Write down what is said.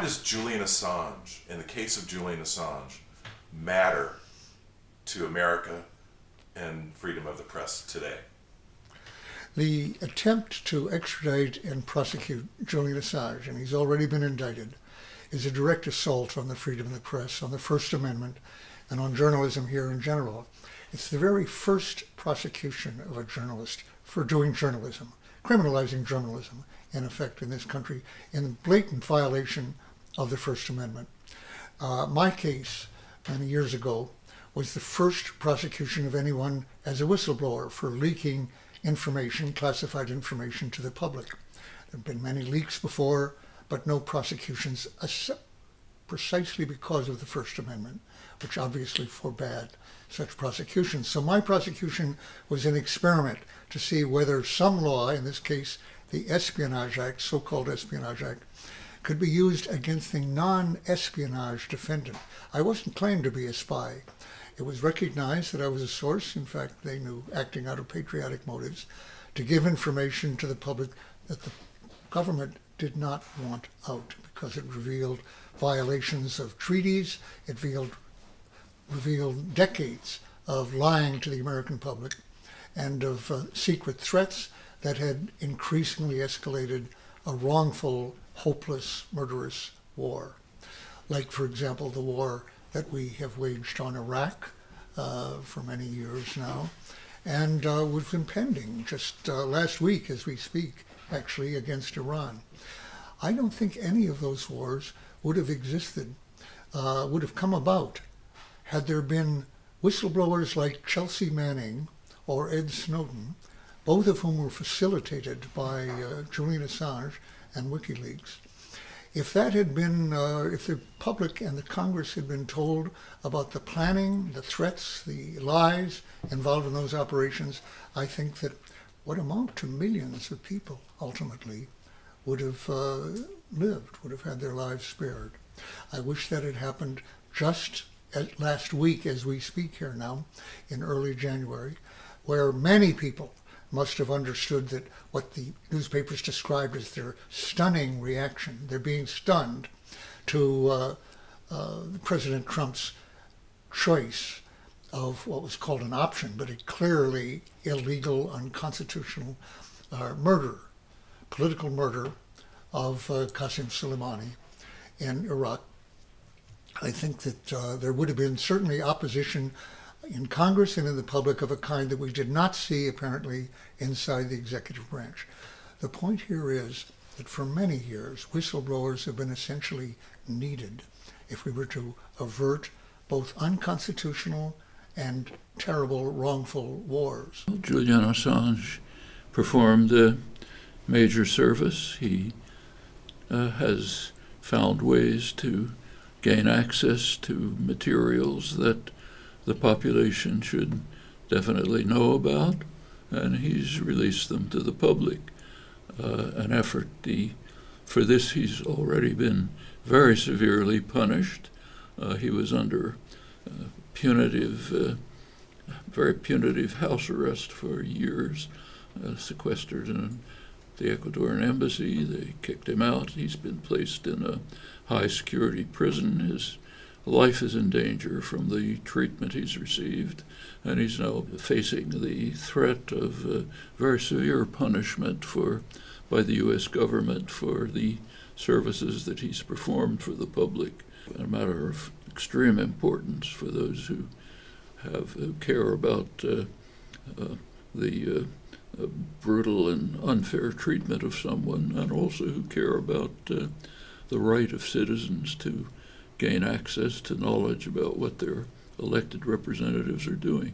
does Julian Assange, in the case of Julian Assange, matter to America and freedom of the press today? The attempt to extradite and prosecute Julian Assange, and he's already been indicted, is a direct assault on the freedom of the press, on the First Amendment, and on journalism here in general. It's the very first prosecution of a journalist for doing journalism, criminalizing journalism, in effect, in this country, in blatant violation of the First Amendment. My case, many years ago, was the first prosecution of anyone as a whistleblower for leaking information, classified information, to the public. There have been many leaks before, but no prosecutions, precisely because of the First Amendment, which obviously forbade such prosecutions. So my prosecution was an experiment to see whether some law, in this case the Espionage Act, so-called Espionage Act, could be used against the non-espionage defendant. I wasn't claimed to be a spy. It was recognized that I was a source. In fact, they knew, acting out of patriotic motives, to give information to the public that the government did not want out because it revealed violations of treaties. It revealed decades of lying to the American public and of secret threats that had increasingly escalated a wrongful, hopeless, murderous war. Like, for example, the war that we have waged on Iraq for many years now, and was impending just last week as we speak, actually, against Iran. I don't think any of those wars would have existed, would have come about, had there been whistleblowers like Chelsea Manning or Ed Snowden, both of whom were facilitated by Julian Assange and WikiLeaks. If that had been, if the public and the Congress had been told about the planning, the threats, the lies involved in those operations, I think that what amount to millions of people ultimately would have lived, would have had their lives spared. I wish that had happened just last week as we speak here now, in early January, where many people must have understood that what the newspapers described as their stunning reaction, they're being stunned to President Trump's choice of what was called an option, but a clearly illegal, unconstitutional murder, political murder of Qasem Soleimani in Iraq. I think that there would have been certainly opposition in Congress and in the public of a kind that we did not see, apparently, inside the executive branch. The point here is that for many years, whistleblowers have been essentially needed if we were to avert both unconstitutional and terrible, wrongful wars. Julian Assange performed a major service. He has found ways to gain access to materials that the population should definitely know about, and he's released them to the public. An effort. For this, he's already been very severely punished. He was under very punitive house arrest for years, sequestered in the Ecuadorian embassy. They kicked him out. He's been placed in a high-security prison. His life is in danger from the treatment he's received, and he's now facing the threat of very severe punishment by the U.S. government for the services that he's performed for the public. A matter of extreme importance for those who care about the brutal and unfair treatment of someone, and also who care about the right of citizens to gain access to knowledge about what their elected representatives are doing.